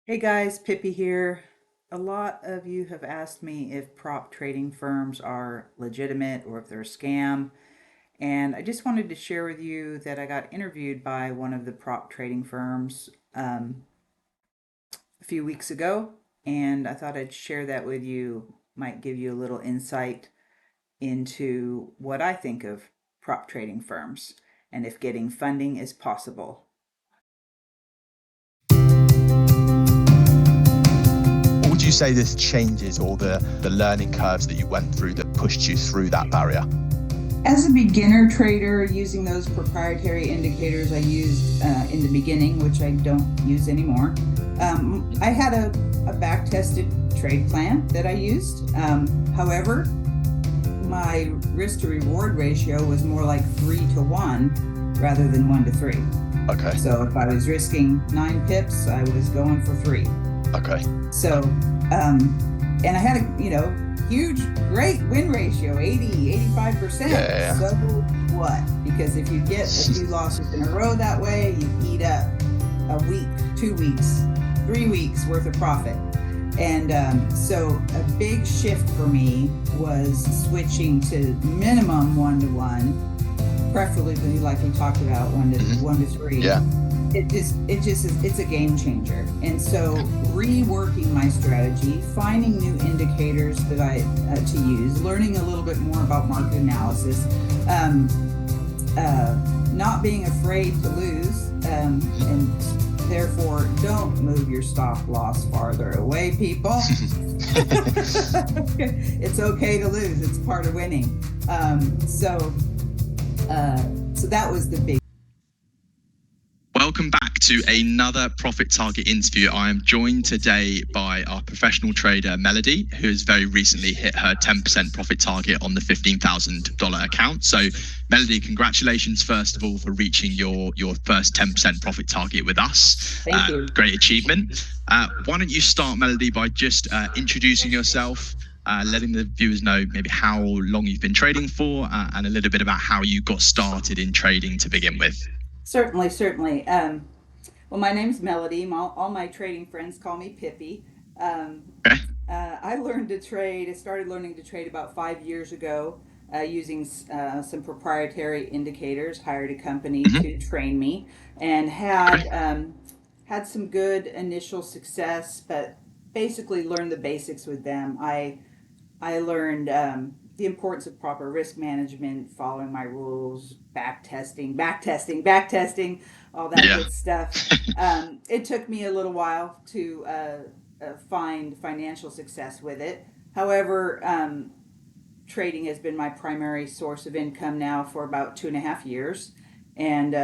Hey guys, Pippi here. A lot of you have asked me if prop trading firms are legitimate or if they're a scam. And I just wanted to share with you that I got interviewed by one of the prop trading firms a few weeks ago. And I thought I'd share that with you, might give you a little insight into what I think of prop trading firms and if getting funding is possible. What would you say this changes all the learning curves that you went through that pushed you through that barrier? As a beginner trader, using those proprietary indicators I used in the beginning, which I don't use anymore, I had a back tested trade plan that I used. However, my risk to reward ratio was more like 3-1 rather than 1-3. Okay. So if I was risking 9 pips, I was going for 3. Okay. So, and I had huge, great win ratio, 80-85%. Yeah. So what? Because if you get a few losses in a row that way, you eat up a week, 2 weeks, 3 weeks worth of profit. And so a big shift for me was switching to minimum 1-1, preferably like we talked about, 1-3. Yeah. It's a game changer. And so reworking my strategy, finding new indicators that I to use, learning a little bit more about market analysis, not being afraid to lose, and therefore don't move your stop loss farther away, people. It's okay to lose. It's part of winning. So that was the big. Welcome back to another Profit Target interview. I am joined today by our professional trader, Melody, who has very recently hit her 10% profit target on the $15,000 account. So, Melody, congratulations, first of all, for reaching your first 10% profit target with us. Thank you. Great achievement. Why don't you start, Melody, by just introducing yourself, letting the viewers know maybe how long you've been trading for, and a little bit about how you got started in trading to begin with. Certainly. Well, my name's Melody. All my trading friends call me Pippi. Okay. I started learning to trade about 5 years ago using some proprietary indicators, hired a company to train me, and had some good initial success, but basically learned the basics with them. I learned the importance of proper risk management, following my rules, back testing, all that good stuff. It took me a little while to find financial success with it. However, trading has been my primary source of income now for about 2.5 years. And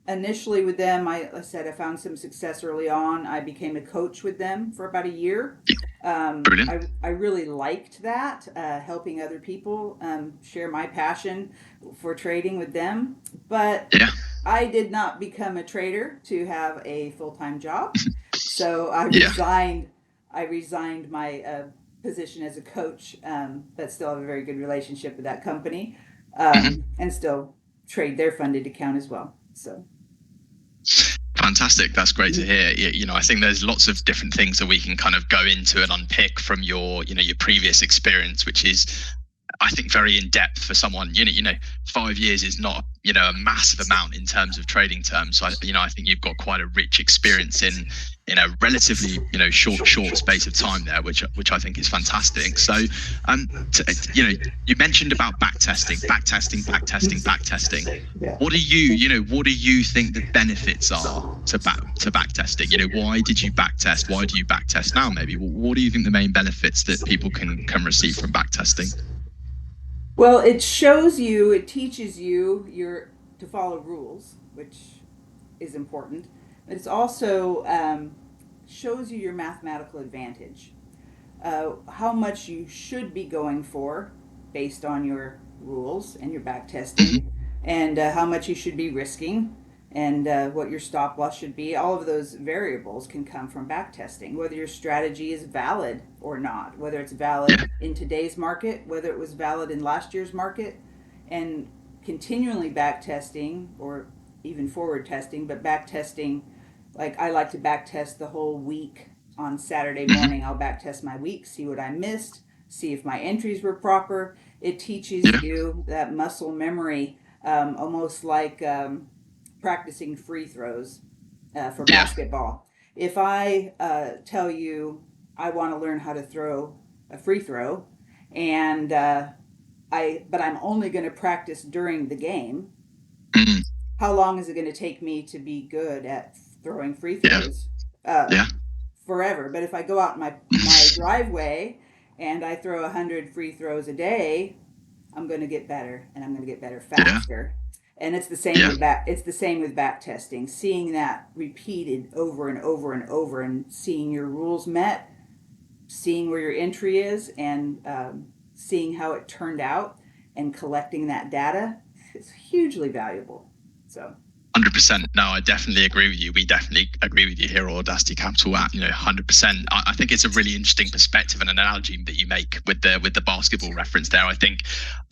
initially with them, I said I found some success early on. I became a coach with them for about a year. I really liked that, helping other people share my passion for trading with them. But I did not become a trader to have a full-time job. So I resigned my position as a coach, but still have a very good relationship with that company, and still trade their funded account as well. So. Fantastic. That's great to hear. I think there's lots of different things that we can kind of go into and unpick from your previous experience, which is, I think, very in depth for someone. 5 years is not a massive amount in terms of trading terms. So I think you've got quite a rich experience in a relatively short space of time there, which I think is fantastic. So you mentioned about back testing. Yeah. What do you think the benefits are to back testing? Why did you back test? Why do you back test now? Maybe what do you think the main benefits that people can receive from back testing? Well, it teaches you to follow rules, which is important. But it's also shows you your mathematical advantage, how much you should be going for based on your rules and your back testing, and how much you should be risking, and what your stop loss should be. All of those variables can come from back testing, whether your strategy is valid or not, whether it's valid in today's market, whether it was valid in last year's market, and continually back testing or even forward testing, but back testing like I like to back test the whole week. On Saturday morning, I'll back test my week, see what I missed, see if my entries were proper. It teaches Yeah. you that muscle memory, almost like practicing free throws for Yeah. basketball. If I tell you I want to learn how to throw a free throw, and but I'm only going to practice during the game, Mm. how long is it going to take me to be good at throwing free Yeah. throws? Uh, Yeah. Forever. But if I go out in my driveway and I throw 100 free throws a day, I'm going to get better, and I'm going to get better Yeah. faster. And it's the same Yeah. with back. It's the same with back testing. Seeing that repeated over and over and over, and seeing your rules met, seeing where your entry is, and seeing how it turned out, and collecting that data is hugely valuable. So 100%. No, I definitely agree with you. We definitely agree with you here at Audacity Capital at 100%. I think it's a really interesting perspective and an analogy that you make with the basketball reference there. I think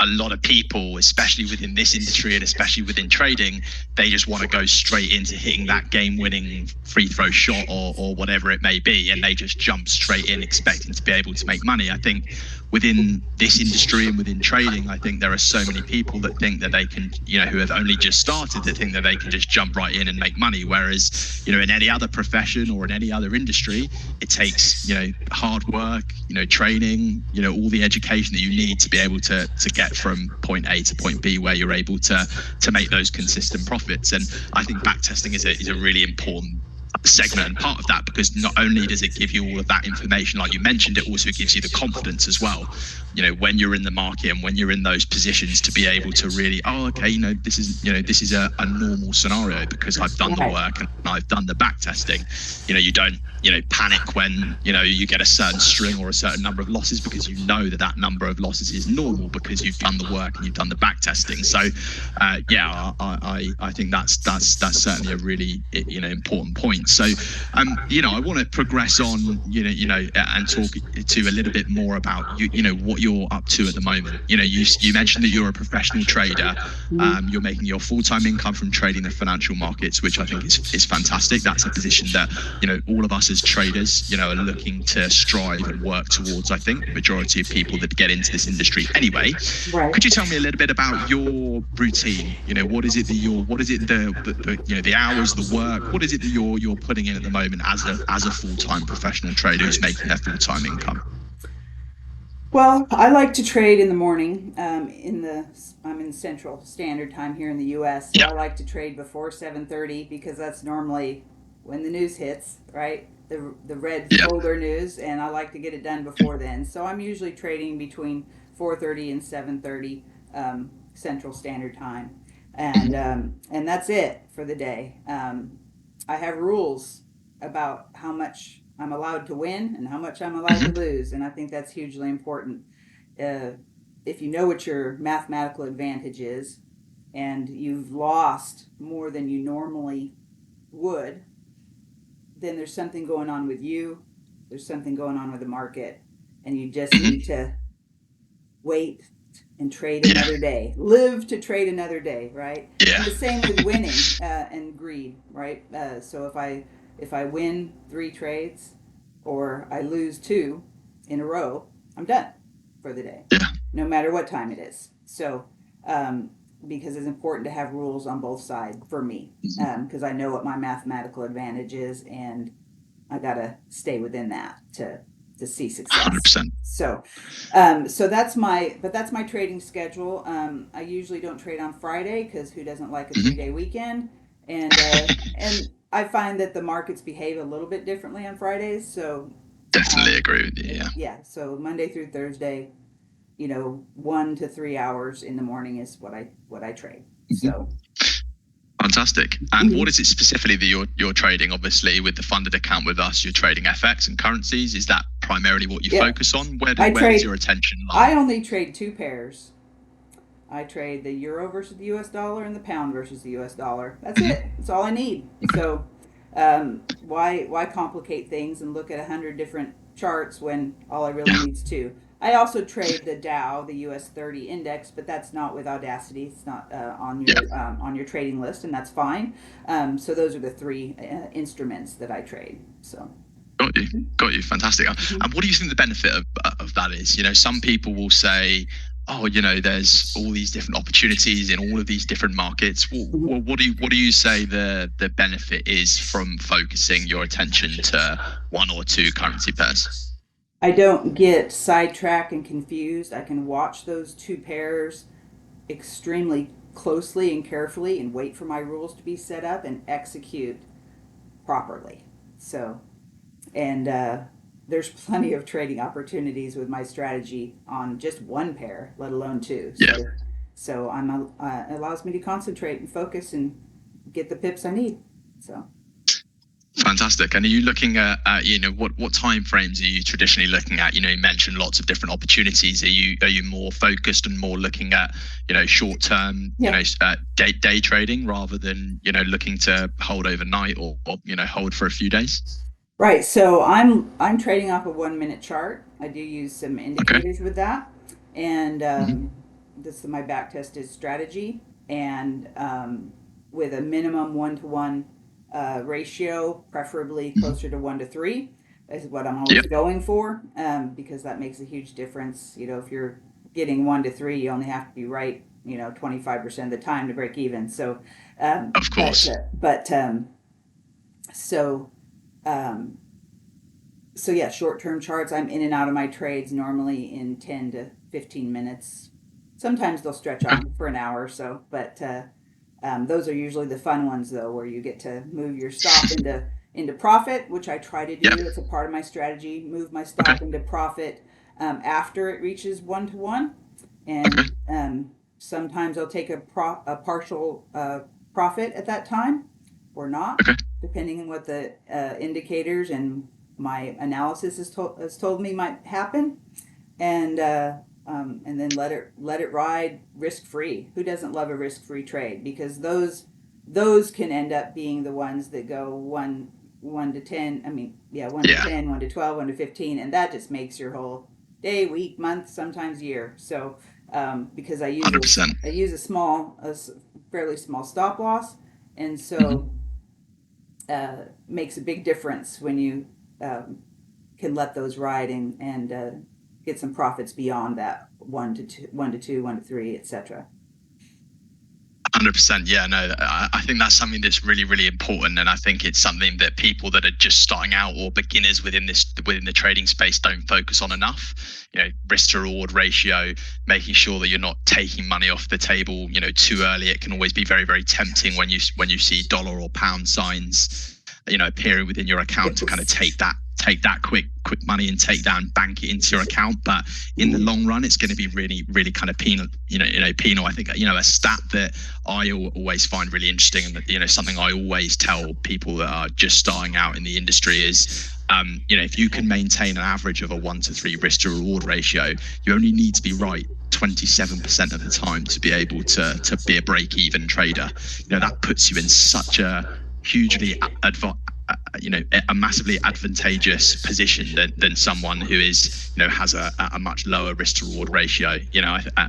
a lot of people, especially within this industry and especially within trading, they just want to go straight into hitting that game-winning free throw shot or whatever it may be, and they just jump straight in expecting to be able to make money. I think within this industry and within trading, I think there are so many people that think that they can, who have only just started, that think that they can just jump right in and make money. Whereas, in any other profession or in any other industry, it takes, hard work, training, all the education that you need to be able to get from point A to point B, where you're able to make those consistent profits. And I think backtesting is a really important segment and part of that, because not only does it give you all of that information, like you mentioned, it also gives you the confidence as well, when you're in the market and when you're in those positions, to be able to really, okay, this is a normal scenario because I've done the right. work and I've done the back testing. You don't panic when you get a certain string or a certain number of losses, because that number of losses is normal because you've done the work and you've done the back testing. So I think that's certainly a really important point. So I want to progress on and talk to a little bit more about what you're up to at the moment. You mentioned that you're a professional trader. You're making your full-time income from trading the financial markets, which I think is fantastic. That's a position that all of us as traders are looking to strive and work towards. I think the majority of people that get into this industry anyway. Right. Could you tell me a little bit about your routine? What is it the hours, the work? What is it that you're putting in at the moment as a full-time professional trader who's making their full-time income? Well, I like to trade in the morning. I'm in Central Standard Time here in the U.S., so Yeah. I like to trade before 7:30 because that's normally when the news hits, right? The red Yeah. folder news, and I like to get it done before then. So I'm usually trading between 4:30 and 7:30 Central Standard Time, and that's it for the day. I have rules about how much I'm allowed to win and how much I'm allowed to Mm-hmm. lose, and I think that's hugely important. Uh, if you know what your mathematical advantage is, and you've lost more than you normally would, then there's something going on with you. There's something going on with the market, and you just Mm-hmm. need to wait and trade Yeah. another day. Live to trade another day, right? Yeah. And the same with winning and greed, right? So if I win 3 trades or I lose 2 in a row, I'm done for the day, Yeah. no matter what time it is. So um, because it's important to have rules on both sides for me, because I know what my mathematical advantage is, and I gotta stay within that to see success. 100%. So that's my trading schedule. I usually don't trade on Friday because who doesn't like a Mm-hmm. 3 day weekend? And I find that the markets behave a little bit differently on Fridays. So Definitely agree with you. Yeah. yeah, so Monday through Thursday, 1 to 3 hours in the morning is what I trade. Mm-hmm. So Fantastic. And what is it specifically that you're trading? Obviously, with the funded account with us, you're trading FX and currencies. Is that primarily what you yeah, focus on? Where I does trade. your attention lie? I only trade 2 pairs. I trade the euro versus the U.S. dollar and the pound versus the U.S. dollar. That's Mm-hmm. it. That's all I need. So why complicate things and look at 100 different charts when all I really need is 2? I also trade the Dow, the US 30 index, but that's not with Audacity. It's not Yeah. on your trading list, and that's fine. So those are the three instruments that I trade. So. Got you. Got you. Fantastic. Mhm. And what do you think the benefit of that is? Some people will say, oh, there's all these different opportunities in all of these different markets. Well, what do you say the benefit is from focusing your attention to one or two currency pairs? I don't get sidetracked and confused. I can watch those two pairs extremely closely and carefully and wait for my rules to be set up and execute properly. So, and there's plenty of trading opportunities with my strategy on just one pair, let alone two. Yeah. So it allows me to concentrate and focus and get the pips I need. So. Fantastic. And are you looking at what time frames are you traditionally looking at? You mentioned lots of different opportunities. Are you more focused and more looking at short term Yeah. day trading rather than looking to hold overnight or hold for a few days? Right. So I'm trading off a 1 minute chart. I do use some Okay. indicators with that, and Hmm. this is my back tested strategy, and with a minimum 1-to-1 ratio, preferably Hmm. closer to 1-to-3, is what I'm always Yep. going for, because that makes a huge difference. If you're getting 1-to-3, you only have to be right, 25% of the time to break even. So, um, Of but course. but so. Um, so yeah, short-term charts. I'm in and out of my trades normally in 10 to 15 minutes. Sometimes they'll stretch Okay. on for an hour or so, but those are usually the fun ones though, where you get to move your stop into profit, which I try to Yeah. do. It's a part of my strategy. Move my Okay. stop into profit after it reaches 1-to-1, Okay. and sometimes I'll take a partial profit at that time, or not, Okay. depending on what the indicators and my analysis has told me might happen, and then let it ride risk free. Who doesn't love a risk free trade? Because those can end up being the ones that go 1-to-10. I mean, yeah, one to Yeah. 10, 1-to-12, 1-to-15, and that just makes your whole day, week, month, sometimes year. So because 100%. I use a fairly small stop loss, and Hmm. so makes a big difference when you um, can let those ride and get some profits beyond that 1-to-2, 1-to-2, 1-to-3, etc. 100%. Yeah, no, I think that's something that's really, really important, and I think it's something that people that are just starting out or beginners within the trading space don't focus on enough. Risk to reward ratio, making sure that you're not taking money off the table, too early. It can always be very, very tempting when you see dollar or pound signs, appearing within your account to kind of take that quick money and take that and bank it into your account. But in the long run, it's going to be really, really kind of penal. Penal. I think a stat that I always find really interesting, and that something I always tell people that are just starting out in the industry is, if you can maintain an average of a 1-to-3 risk to reward ratio, you only need to be right 27% of the time to be able to be a break even trader. That puts you in such a hugely a massively advantageous position than someone who has a much lower risk to reward ratio.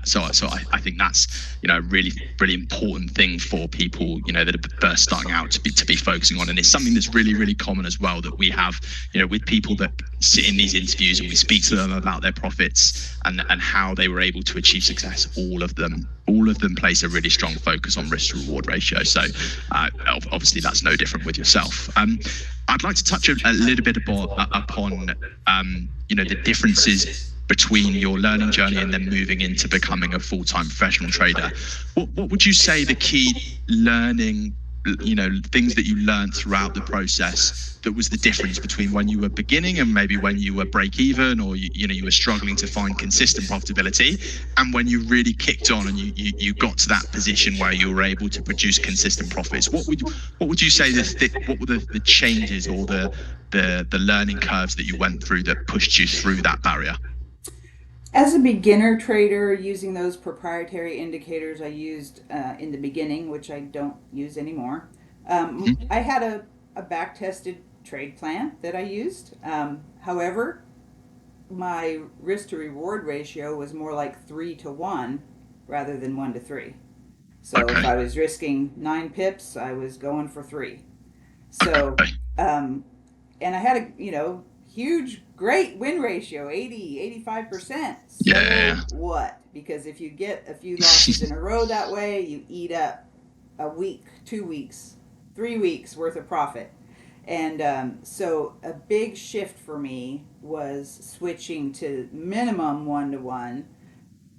So I think that's a really, really important thing for people that are first starting out to be focusing on, and it's something that's really, really common as well, that we have with people that sit in these interviews and we speak to them about their profits and how they were able to achieve success. All of them place a really strong focus on risk to reward ratio. So obviously that's no different with yourself. I'd like to touch a little bit upon the differences between your learning journey and then moving into becoming a full-time professional trader. What would you say the key learning, things that you learned throughout the process, that was the difference between when you were beginning and maybe when you were break even, or you were struggling to find consistent profitability, and when you really kicked on and you got to that position where you were able to produce consistent profits? What would you say what were the changes or the learning curves that you went through that pushed you through that barrier? As a beginner trader, using those proprietary indicators I used in the beginning, which I don't use anymore, Mhm. I had a back tested trade plan that I used. However, my risk to reward ratio was more like 3 to 1 rather than 1 to 3. So if Okay. I was risking 9 pips, I was going for 3. So, Okay. um, and I had a, huge, great win ratio, 80, 85%. Yeah. So what? Because if you get a few losses in a row that way, you eat up a week, 2 weeks, 3 weeks worth of profit. And so a big shift for me was switching to minimum 1 to 1,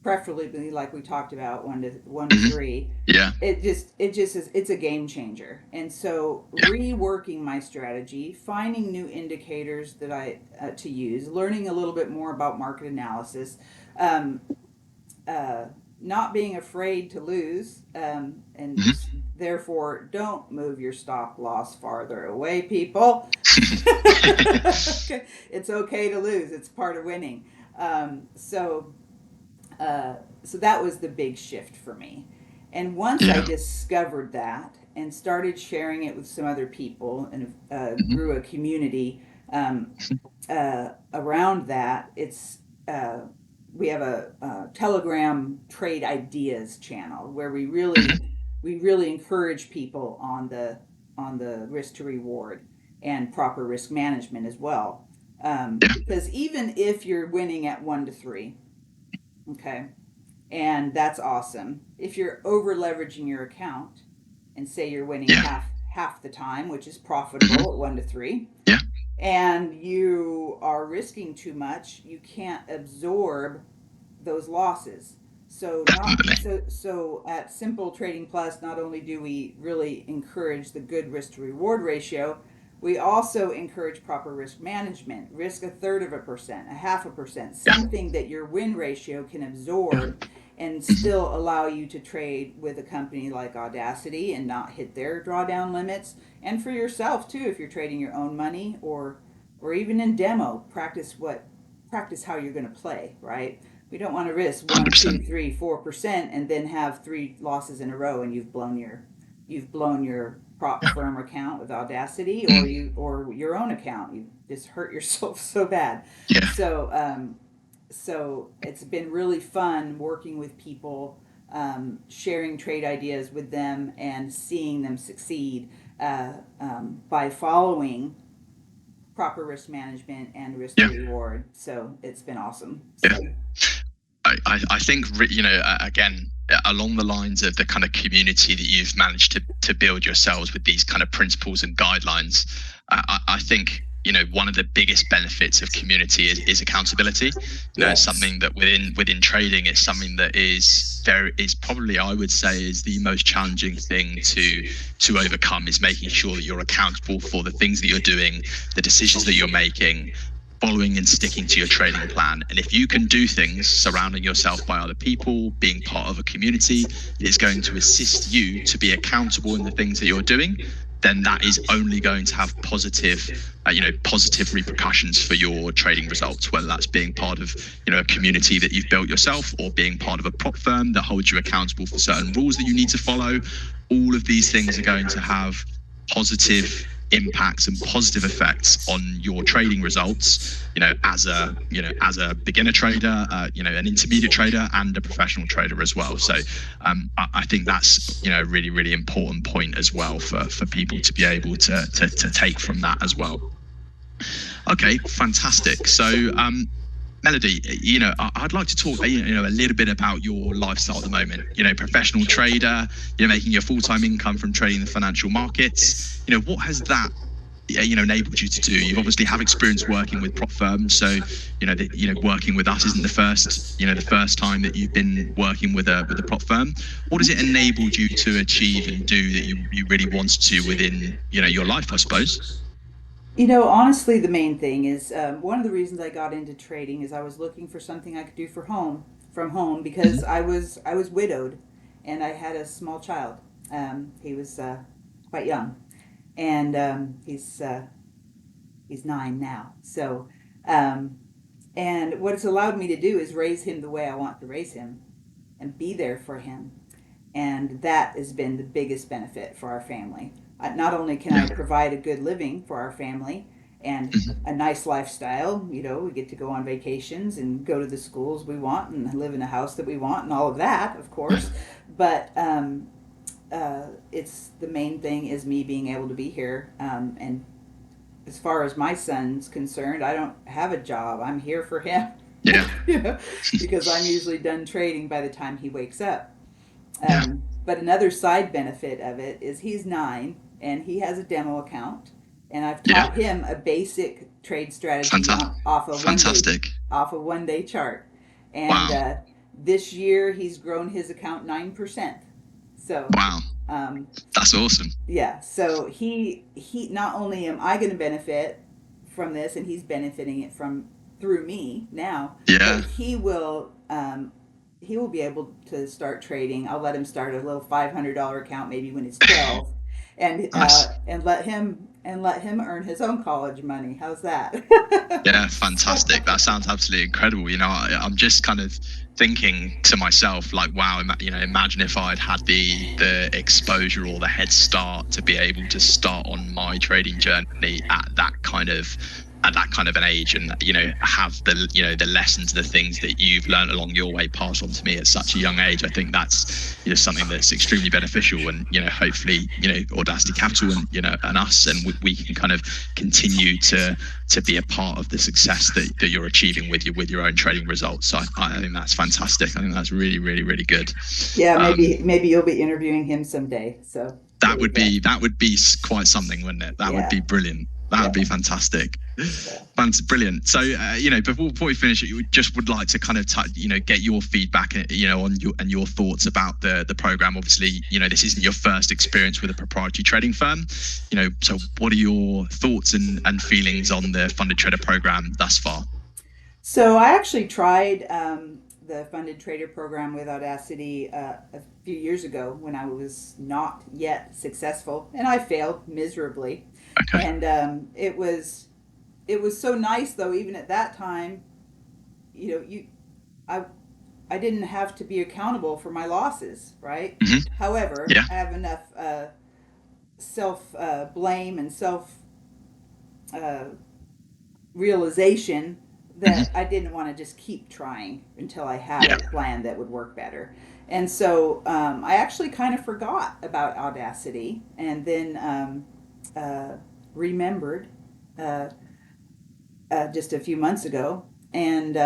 preferably like we talked about, one to Hmm. 3. Yeah. It just is, it's a game changer. And so Yeah. reworking my strategy, finding new indicators that I to use, learning a little bit more about market analysis, um, uh, not being afraid to lose, and Hmm. therefore don't move your stop loss farther away, people. It's okay to lose, it's part of winning. Um, so uh, so that was the big shift for me. And once I Yeah. discovered that and started sharing it with some other people and Hmm. grew a community around that, uh, we have a Telegram trade ideas channel where Hmm. we really encourage people on the risk to reward and proper risk management as well. Yeah. Because even if you're winning at 1 to 3, okay, and that's awesome. If you're over leveraging your account and say you're winning Yeah. half the time, which is Hmm. profitable at 1 to 3, Yeah. and you are risking too much, you can't absorb those losses. Definitely. So at Simple Trading Plus, not only do we really encourage the good risk to reward ratio, we also encourage proper risk management. Risk a third of a percent, a half a percent, Yeah. something that your win ratio can Yeah. absorb and Hmm. still allow you to trade with a company like Audacity and not hit their drawdown limits. And for yourself too, if you're trading your own money, or even in demo, practice how you're going to play, right? We don't want to risk one, two, 100%. three, 4%, and then have 3 losses in a row, and you've blown your prop Yeah. firm account with Audacity, or Mm. your own account. You just hurt yourself so bad. Yeah. So it's been really fun working with people, sharing trade ideas with them, and seeing them succeed by following proper risk management and risk to Yeah. reward. So it's been awesome. Yeah. So I think again along the lines of the kind of community that you've managed to build yourselves with these kind of principles and guidelines, I think one of the biggest benefits of community is accountability. It's yes, something that within trading is something that is probably, I would say, is the most challenging thing to overcome, is making sure that you're accountable for the things that you're doing, the decisions that you're making, following and sticking to your trading plan. And if you can do things surrounding yourself by other people, being part of a community that is going to assist you to be accountable in the things that you're doing, then that is only going to have positive repercussions for your trading results, whether that's being part of a community that you've built yourself, or being part of a prop firm that holds you accountable for certain rules that you need to follow. All of these things are going to have positive impacts and positive effects on your trading results, as a beginner trader, an intermediate trader, and a professional trader as well. So I think that's a really, really important point as well for people to be able to take from that as well. Okay, fantastic. So Melody, I'd like to talk, a little bit about your lifestyle at the moment. Professional trader, making your full-time income from trading the financial markets. What has that, enabled you to do? You obviously have experience working with prop firms, so working with us isn't the first time that you've been working with a prop firm. What has it enabled you to achieve and do that you really wanted to within your life, I suppose? honestly, the main thing is, one of the reasons I got into trading is I was looking for something I could do from home, because Mhm. I was widowed, and I had a small child. He was quite young, and he's 9 now. So, um, and what it's allowed me to do is raise him the way I want to raise him, and be there for him. And that has been the biggest benefit for our family. Not only can I Yeah. provide a good living for our family and Mhm. a nice lifestyle. You know, we get to go on vacations and go to the schools we want and live in a house that we want and all of that, of course. But it's the main thing is me being able to be here. And as far as my son's concerned, I don't have a job. I'm here for him, Yeah. you know, because I'm usually done trading by the time he wakes up. Yeah. But another side benefit of it is he's 9 and he has a demo account, and I've Yeah. taught him a basic trade strategy Fantastic. off a Fantastic. off a 1 day chart, and Wow. this year he's grown his account 9%. So Wow. um, That's awesome. yeah, so he not only am I going to benefit from this, and he's benefiting it from through me now, but Yeah. he will be able to start trading. I'll let him start a little $500 account maybe when he's 12, Nice. and let him earn his own college money. How's that? Yeah, fantastic. That sounds absolutely incredible. I'm just kind of thinking to myself, like, wow, imagine if I'd had the exposure or the head start to be able to start on my trading journey at that kind of an age, and have the lessons, the things that you've learned along your way passed on to me at such a young age. I think that's something that's extremely beneficial, and hopefully Audacity Capital and us, and we can kind of continue to be a part of the success that you're achieving with your own trading results. So I think that's fantastic. I think that's really, really, really good. Yeah, Um, maybe you'll be interviewing him someday. So there that you would go. be quite something, wouldn't it? That would be Yeah, brilliant. That would yeah. be fantastic. So. That's brilliant. So, before we finish, we just would like to kind of get your feedback, on your thoughts about the program. Obviously, this isn't your first experience with a proprietary trading firm. So what are your thoughts and feelings on the funded trader program thus far? So I actually tried the funded trader program with Audacity a few years ago when I was not yet successful, and I failed miserably. Okay. And it was so nice though. Even at that time, you know, I I didn't have to be accountable for my losses, right? Hmm. However, Yeah. I have enough self blame and self uh, realization that Hmm. I didn't want to just keep trying until I had Yeah. a plan that would work better. And so I actually kind of forgot about Audacity, and then remembered uh, just a few months ago, and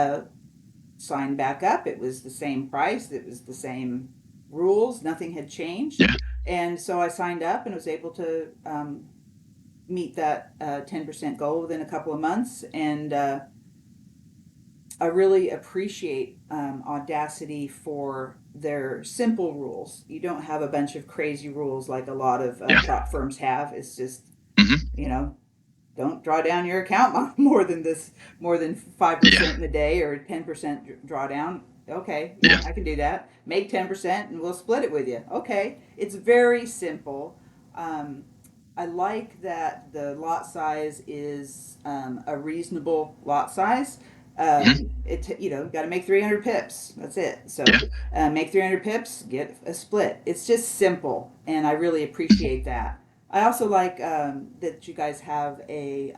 signed back up. It was the same price, it was the same rules, nothing had changed. Yeah. And so I signed up and was able to meet that 10% goal within a couple of months. And I really appreciate Audacity for their simple rules. You don't have a bunch of crazy rules like a lot of Yeah. prop firms have. It's just, Hmm. you know, don't draw down your account more than Yeah. 5% in a day or 10% drawdown. Okay, Yeah. yeah, I can do that. Make 10% and we'll split it with you. Okay, it's very simple. Um, I like that the lot size is a reasonable lot size. Hmm. Got to make 300 pips. That's it. So Yeah. make 300 pips, get a split. It's just simple, and I really appreciate that. I also like that you guys have a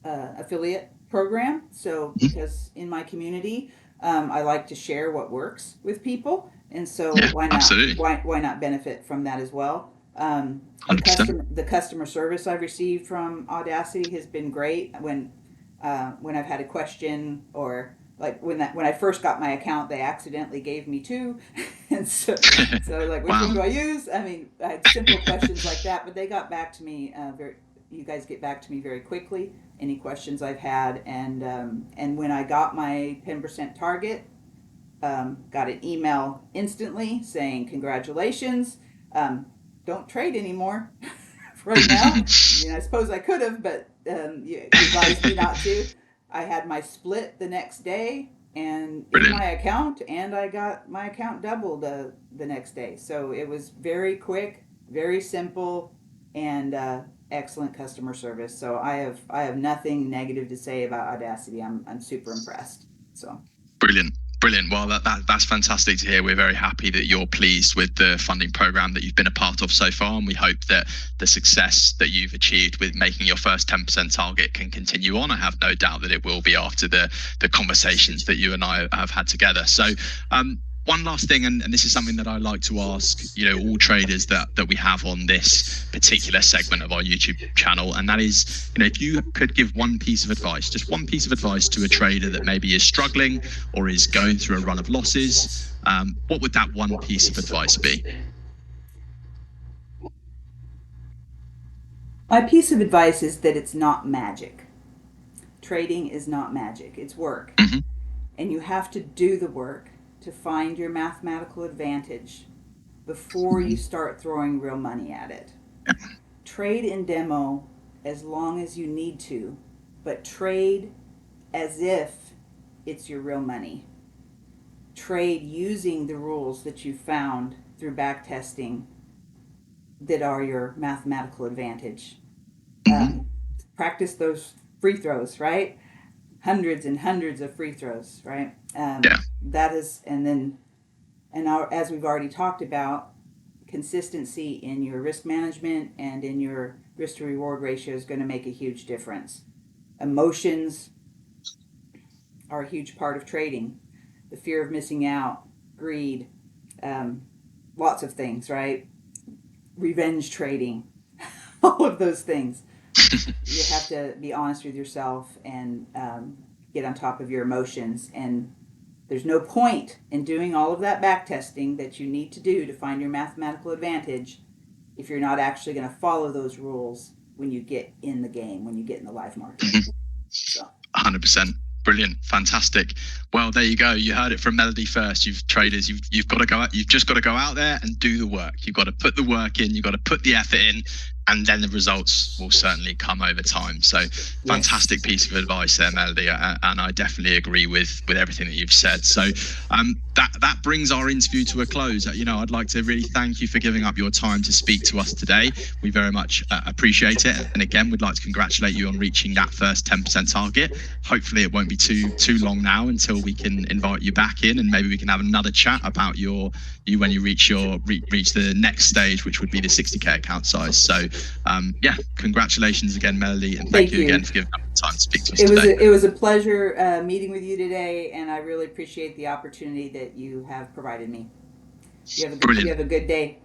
affiliate program. So Hmm. because in my community, I like to share what works with people, and so Yeah. Absolutely. why not benefit from that as well? 100%. The customer service I've received from Audacity has been great. When I've had a question, or like when I first got my account, they accidentally gave me two, and so like which Wow. one do I use? I mean, I had simple questions like that, but they got back to me very. You guys get back to me very quickly. Any questions I've had, and when I got my 10% target, got an email instantly saying congratulations. Um, don't trade anymore right now. I mean, I suppose I could have, but you advised me not to. I had my split the next day and in Brilliant. my account, and I got my account doubled the next day. So it was very quick, very simple, and excellent customer service. So I have nothing negative to say about Audacity. I'm super impressed. So Brilliant. Brilliant. Well, that's fantastic to hear. We're very happy that you're pleased with the funding program that you've been a part of so far, and we hope that the success that you've achieved with making your first 10% target can continue on. I have no doubt that it will be after the conversations that you and I have had together. So, one last thing, and this is something that I like to ask, all traders that we have on this particular segment of our YouTube channel, and that is, if you could give one piece of advice, just one piece of advice to a trader that maybe is struggling or is going through a run of losses, what would that one piece of advice be? My piece of advice is that it's not magic. Trading is not magic, it's work. Mm-hmm. And you have to do the work to find your mathematical advantage before you start throwing real money at it. Trade in demo as long as you need to, but trade as if it's your real money. Trade using the rules that you found through back testing that are your mathematical advantage. Practice those free throws, right? Hundreds and hundreds of free throws, right? That is, as we've already talked about, consistency in your risk management and in your risk to reward ratio is going to make a huge difference. Emotions are a huge part of trading. The fear of missing out, greed, lots of things, right? Revenge trading, all of those things. You have to be honest with yourself and get on top of your emotions. And there's no point in doing all of that back testing that you need to do to find your mathematical advantage if you're not actually going to follow those rules when you get in the game, when you get in the live market. Mm-hmm. So. 100%. Brilliant. Fantastic. Well, there you go. You heard it from Melody first. You've got to go out. You've just got to go out there and do the work. You've got to put the work in. You've got to put the effort in, and then the results will certainly come over time. So, fantastic piece of advice there, Melody, and I definitely agree with everything that you've said. So, that brings our interview to a close. I'd like to really thank you for giving up your time to speak to us today. We very much appreciate it, and again, we'd like to congratulate you on reaching that first 10% target. Hopefully, it won't be too long now until we can invite you back in, and maybe we can have another chat about you when you reach the next stage, which would be the 60k account size. So congratulations again, Melody, and thank you again for giving up the time to speak to us today. It was a pleasure meeting with you today, and I really appreciate the opportunity that you have provided me. You have a good day.